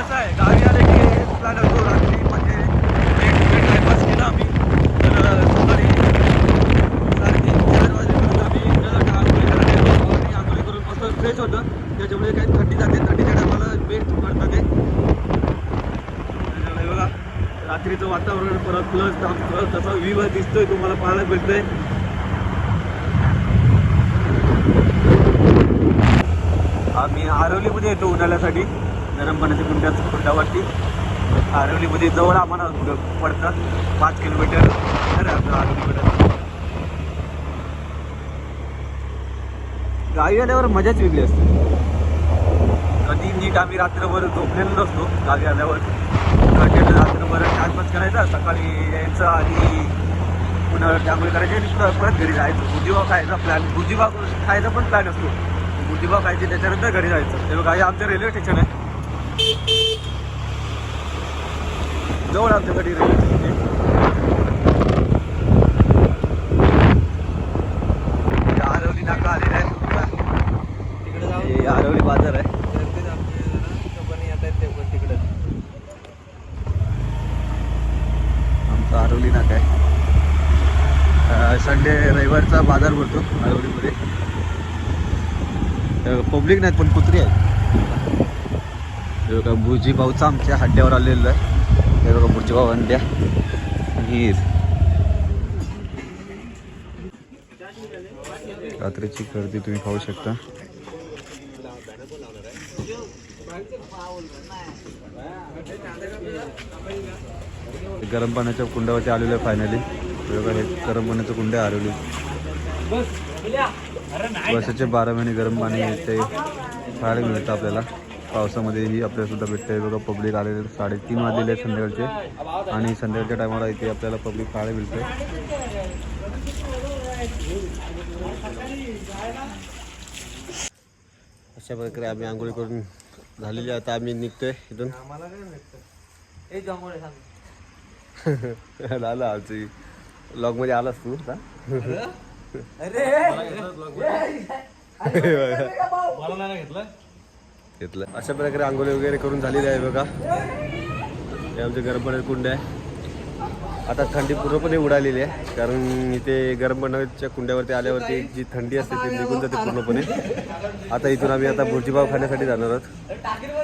कसं आहे गावी आले की प्लॅन होतो रात्री म्हणजे टाइमपास केला आम्ही तर सकाळी 3:30-4 वाजेपर्यंत आम्ही आंघोळी करायला गेलो आणि आंघोळी करून मस्त फ्रेश होतं त्याच्यामुळे काही थंडी जाते थंडीच्या टायमाला बेस्ट पडतं ते त्याच्यामुळे बघा रात्रीचं वातावरण परत प्लस तसा व्ह्यू दिसतोय तुम्हाला पाहायला भेटतोय. आम्ही आरवलीमध्ये येतो उन्हाळ्यासाठी गरम पाण्याच्या कुंडावरती. आरवलीमध्ये जवळ आम्हाला पडतं 5 किलोमीटर आरवलीमध्ये. गावी आल्यावर मजाच वेगळी असते. कधी नीट आम्ही रात्रभर झोपलेलो नसतो गावी आल्यावर. रात्रभर टाइमपास करायचा सकाळी यायचं आणि पुन्हा त्यामुळे करायचे परत घरी जायचं. भुजीपाव खायचा प्लॅन भुजीपाव खायचा पण प्लॅन असतो. भुजीपाव खायचे त्याच्यानंतर घरी जायचं. ते बघा आमचं रेल्वे स्टेशन आहे जवळ आमच्याकडे रेल्वे स्टेशन. आरवली नाका आलेला आहे तिकडे जाऊन आरवली बाजार आहे तिकडे आमचा आरवली नाका आहे. संडे रविवारचा बाजार भरतो आरवलीमध्ये. पब्लिक नाहीत पण कुत्री आहेत. हे बघा भुजीपावचा आमच्या हड्ड्यावर आलेलं आहे. हे बघा भुजीपाव अंड्या आणि रात्रीची गर्दी तुम्ही पाहू शकता. गरम पाण्याच्या कुंडावरती आलेलं आहे फायनली. बघा हे गरम पाण्याचं कुंड आहे आरवली. वर्षाचे 12 महिने गरम पाणी ते खायला मिळतं आपल्याला. पावसामध्येही आपल्याला सुद्धा भेटतं. बघा पब्लिक आलेले 3:30 वाजलेले आहेत संध्याकाळचे आणि संध्याकाळच्या टायमाला इथे आपल्याला पब्लिक खायला मिळतं. अशा प्रकारे आम्ही आंघोळी करून झालेली. आता आम्ही निघतोय इथून. आला आमची ब्लॉग मध्ये आलास तू आता. घेतलं. अशा प्रकारे आंघोळी वगैरे करून झालेली आहे. बघा हे आमचे गरम पाण्याचे कुंड आहे. आता थंडी पूर्णपणे उडालेली आहे कारण इथे गरम पाण्याच्या कुंड्यावरती आल्यावरती जी थंडी असते ती निघून जाते पूर्णपणे. आता इथून आम्ही आता भुर्जीपाव खाण्यासाठी जाणार आहोत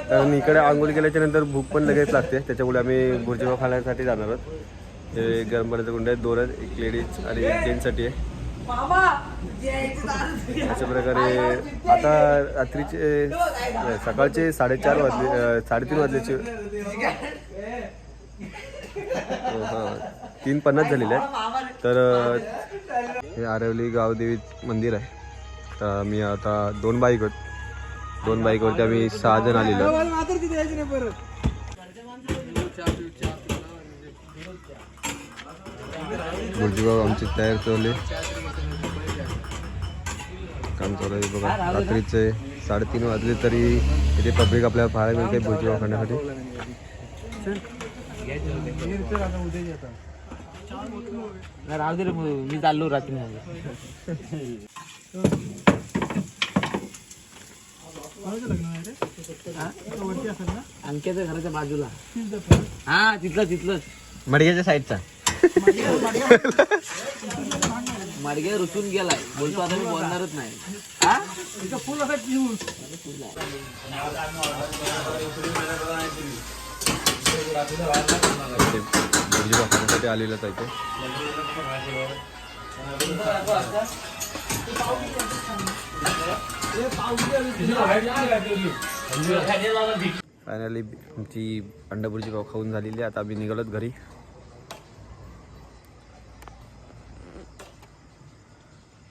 कारण इकडे आंघोळी केल्याच्या नंतर भूक पण लगेच लागते. त्याच्यामुळे आम्ही भुर्जीपाव खाण्यासाठी जाणार आहोत. हे गरम पाण्याचे कुंड आहेत. 2 आहेत, एक लेडीज आणि एक जेंट्ससाठी आहे. अशा प्रकारे आता रात्रीचे सकाळचे 4:30 वाजले 3:30 वाजल्याचे 3:50 झालेले आहे. तर हे आरवली गावदेवी मंदिर आहे. तर मी आता 2 बाईकवरती आम्ही 6 जण आलेलो. भुर्जीपाव आमची तयार चालले काम चालू आहे. बघा रात्रीचे 3:30 वाजले तरी इथे पब्लिक आपल्याला पाहायला मिळते भुर्जीपाव खाण्यासाठी. मी चाललो रात्री. अंक्याच्या घराच्या बाजूला. हा तिथलं मडग्याच्या साईडचा. मडग्या रुसून गेलाय. बोलतो आता मी बोलणारच नाही. फुल असं भुर्जीपाव खाण्यासाठी आलेलाच आहे. फायनली आमची अंडा भुर्जीपाव खाऊन झालेली आहे. आता आम्ही निघालोत घरी.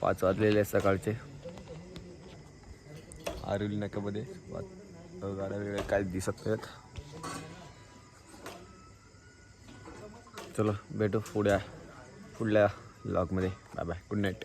पाच वाजलेले सकाळचे. आरवली नाक्यामध्ये गाड्या वेगळ्या काय दिसत नाहीत. चलो भेटू पुढल्या व्लॉगमध्ये. Bye bye. Good night.